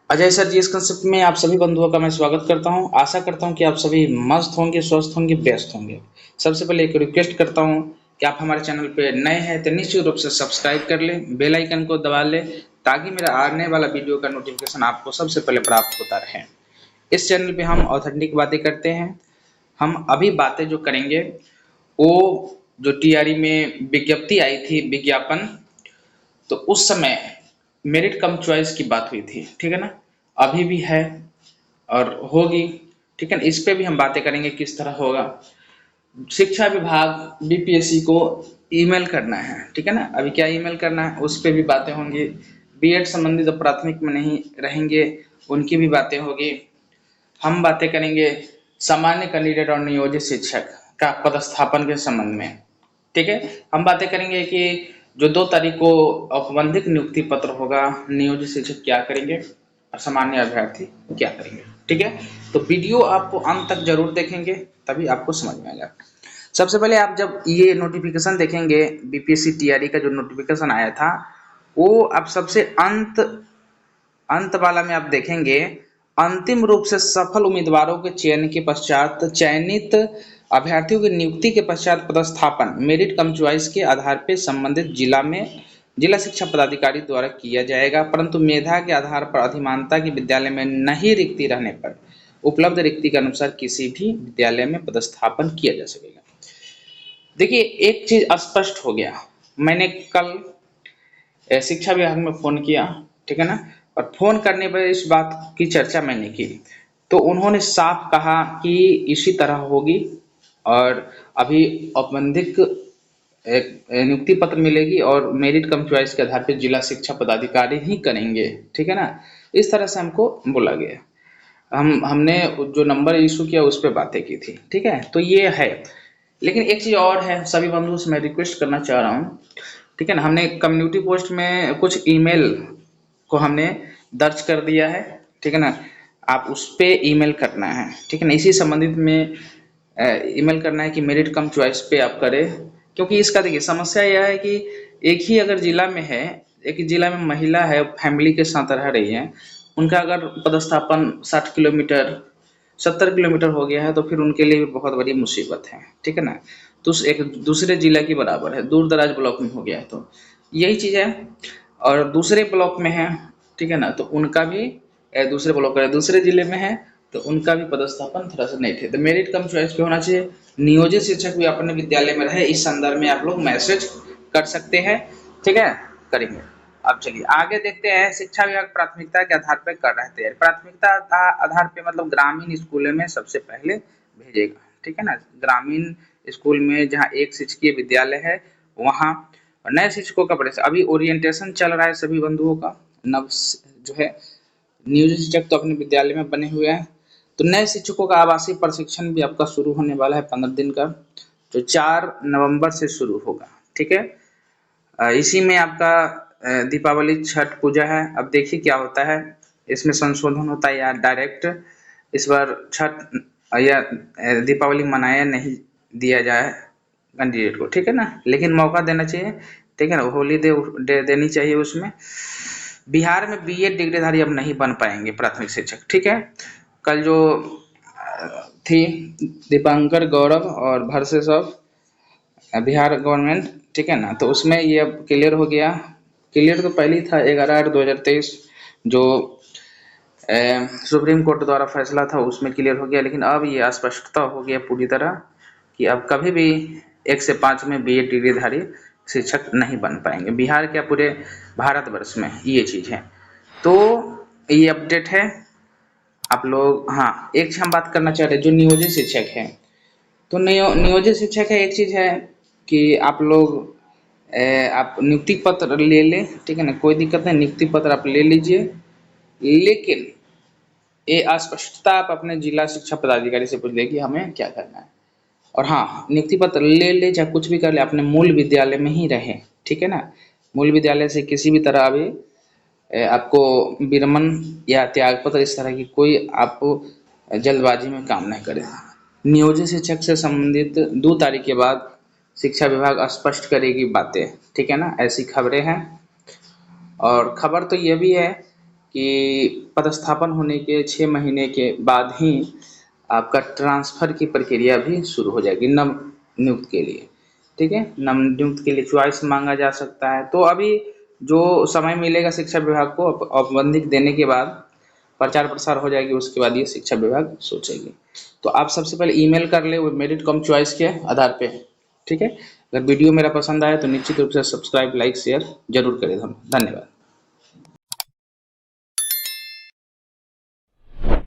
Ajay sir जी, इस concept में आप सभी बंधुओं का मैं स्वागत करता हूं। आशा करता हूं कि आप सभी मस्त होंगे, स्वस्थ होंगे, व्यस्त होंगे। सबसे पहले एक रिक्वेस्ट करता हूं कि आप हमारे चैनल पे नए हैं तो निश्चित रूप से सब्सक्राइब कर लें, बेल आइकन को दबा लें ताकि मेरा आने वाला वीडियो का नोटिफिकेशन आपको सबसे पहले प्राप्त होता रहे। इस चैनल पे हम ऑथेंटिक बातें करते हैं। हम अभी बातें जो करेंगे वो जो टीआरई में विज्ञप्ति आई थी, विज्ञापन, तो उस समय मेरिट कम चॉइस की बात हुई थी, ठीक है ना। अभी भी है और होगी, ठीक है ना। इस पे भी हम बातें करेंगे किस तरह होगा। शिक्षा विभाग बीपीएससी को ईमेल करना है, ठीक है ना। अभी क्या ईमेल करना है उस पे भी बातें होंगी। बीएड संबंधी जो प्राथमिक में नहीं रहेंगे उनकी भी बातें होगी। हम बातें करेंगे सामान्य कैंडिडेट और नियोजित शिक्षक का पदस्थापन के संबंध में, ठीक है। हम बातें करेंगे कि जो 2 तारीख को औपबंधिक नियुक्ति पत्र होगा, नियोजित शिक्षक क्या करेंगे और सामान्य अभ्यर्थी क्या करेंगे, ठीक है। तो वीडियो आपको अंत तक जरूर देखेंगे तभी आपको समझ में आएगा। सबसे पहले आप जब ये नोटिफिकेशन देखेंगे, बीपीएससी टीआरई का जो नोटिफिकेशन आया था वो आप सबसे अंत अंत वाला में आप देखेंगे। अंतिम रूप से सफल उम्मीदवारों के चयन के पश्चात चयनित अभ्यर्थियों की नियुक्ति के पश्चात पदस्थापन मेरिट कम चॉइस के आधार पर संबंधित जिला में जिला शिक्षा पदाधिकारी द्वारा किया जाएगा, परंतु मेधा के आधार पर अधिमानता के विद्यालय में नहीं रिक्ति रहने पर उपलब्ध रिक्ति के अनुसार किसी भी विद्यालय में पदस्थापन किया जा सकेगा। देखिए, एक चीज स्पष्ट हो गया। मैंने कल शिक्षा विभाग में फोन किया, ठीक है ना। और फोन करने पर इस बात की चर्चा मैंने की तो उन्होंने साफ कहा कि इसी तरह होगी और अभी औपबंधिक एक नियुक्ति पत्र मिलेगी और मेरिट कम चॉइस के आधार पर जिला शिक्षा पदाधिकारी ही करेंगे, ठीक है ना। इस तरह से हमको बोला गया। हमने जो नंबर इशू किया उस पर बातें की थी, ठीक है। तो ये है, लेकिन एक चीज और है, सभी बंधुओं से मैं रिक्वेस्ट करना चाह रहा हूँ, ठीक है ना। हमने कम्युनिटी पोस्ट में कुछ ईमेल को हमने दर्ज कर दिया है, ठीक है ना। आप उस पे ईमेल करना है, ठीक है ना। इसी संबंधित में ईमेल करना है कि मेरिट कम चॉइस पे आप करें, क्योंकि इसका देखिए समस्या यह है कि एक ही अगर जिला में है, एक ही जिला में महिला है, फैमिली के साथ रह रही है, उनका अगर पदस्थापन 60 किलोमीटर 70 किलोमीटर हो गया है तो फिर उनके लिए भी बहुत बड़ी मुसीबत है, ठीक है ना। तो एक दूसरे जिला की बराबर है, दूर दराज ब्लॉक में हो गया है तो यही चीज है। और दूसरे ब्लॉक में है, ठीक है ना, तो उनका भी दूसरे ब्लॉक है, दूसरे जिले में है तो उनका भी पदस्थापन थोड़ा सा नहीं थे। तो मेरिट कम चॉइस पे होना चाहिए। नियोजित शिक्षक भी अपने विद्यालय में रहे, इस संदर्भ में आप लोग मैसेज कर सकते हैं, ठीक है, करेंगे। अब चलिए आगे देखते हैं। शिक्षा विभाग प्राथमिकता के आधार पर कर रहे थे। प्राथमिकता आधार पे मतलब ग्रामीण स्कूलों में सबसे पहले भेजेगा, ठीक है ना। ग्रामीण स्कूल में जहाँ एक शिक्षकीय विद्यालय है वहाँ नए शिक्षकों का प्रवेश, अभी ओरिएंटेशन चल रहा है सभी बंधुओं का। नव जो है नियोजित शिक्षक तो अपने विद्यालय में बने हुए हैं, तो नए शिक्षकों का आवासीय प्रशिक्षण भी आपका शुरू होने वाला है 15 दिन का, जो 4 नवंबर से शुरू होगा, ठीक है। इसी में आपका दीपावली छठ पूजा है। अब देखिए क्या होता है, इसमें संशोधन होता है या डायरेक्ट इस बार छठ या दीपावली मनाया नहीं दिया जाए कैंडिडेट को, ठीक है ना, लेकिन मौका देना चाहिए, ठीक है ना। होली दे देनी चाहिए उसमें। बिहार में बीएड डिग्रीधारी अब नहीं बन पाएंगे प्राथमिक शिक्षक, ठीक है। कल जो थी दीपांकर गौरव और वर्सेस बिहार गवर्नमेंट, ठीक है ना, तो उसमें ये अब क्लियर हो गया। क्लियर तो पहले ही था 11/8/2023 जो सुप्रीम कोर्ट द्वारा फैसला था उसमें क्लियर हो गया, लेकिन अब ये स्पष्टता हो गया पूरी तरह कि अब कभी भी 1 से 5 में बीएड डिग्रीधारी शिक्षक नहीं बन पाएंगे, बिहार क्या पूरे भारतवर्ष में ये चीज है। तो ये अपडेट है आप लोग। हाँ, एक हम बात करना चाह रहे हैं जो नियोजित शिक्षक है, तो नियोजित शिक्षक है, एक चीज है कि आप लोग आप नियुक्ति पत्र ले लें, ठीक है ना, कोई दिक्कत नहीं, नियुक्ति पत्र आप ले लीजिए, लेकिन ये अस्पष्टता आप अपने जिला शिक्षा पदाधिकारी से पूछ लें कि हमें क्या करना है। और हाँ, नियुक्ति पत्र ले ले चाहे कुछ भी कर ले, अपने मूल विद्यालय में ही रहे, ठीक है ना। मूल विद्यालय से किसी भी तरह अभी आपको विरमण या त्याग पत्र इस तरह की कोई आप जल्दबाजी में काम नहीं करें। नियोजित शिक्षक से संबंधित 2 तारीख के बाद शिक्षा विभाग स्पष्ट करेगी बातें, ठीक है ना, ऐसी खबरें हैं। और खबर तो ये भी है कि पदस्थापन होने के 6 महीने के बाद ही आपका ट्रांसफ़र की प्रक्रिया भी शुरू हो जाएगी नव नियुक्त के लिए। ठीक है, नव नियुक्त के लिए चॉइस मांगा जा सकता है। तो अभी जो समय मिलेगा शिक्षा विभाग को औपबंधिक देने के बाद प्रचार प्रसार हो जाएगी, उसके बाद ये शिक्षा विभाग सोचेगी। तो आप सबसे पहले ईमेल कर ले, वो मेरिट कम चॉइस के आधार पे है। ठीक है, अगर वीडियो मेरा पसंद आया तो निश्चित रूप से सब्सक्राइब, लाइक, शेयर जरूर करें। धन्यवाद।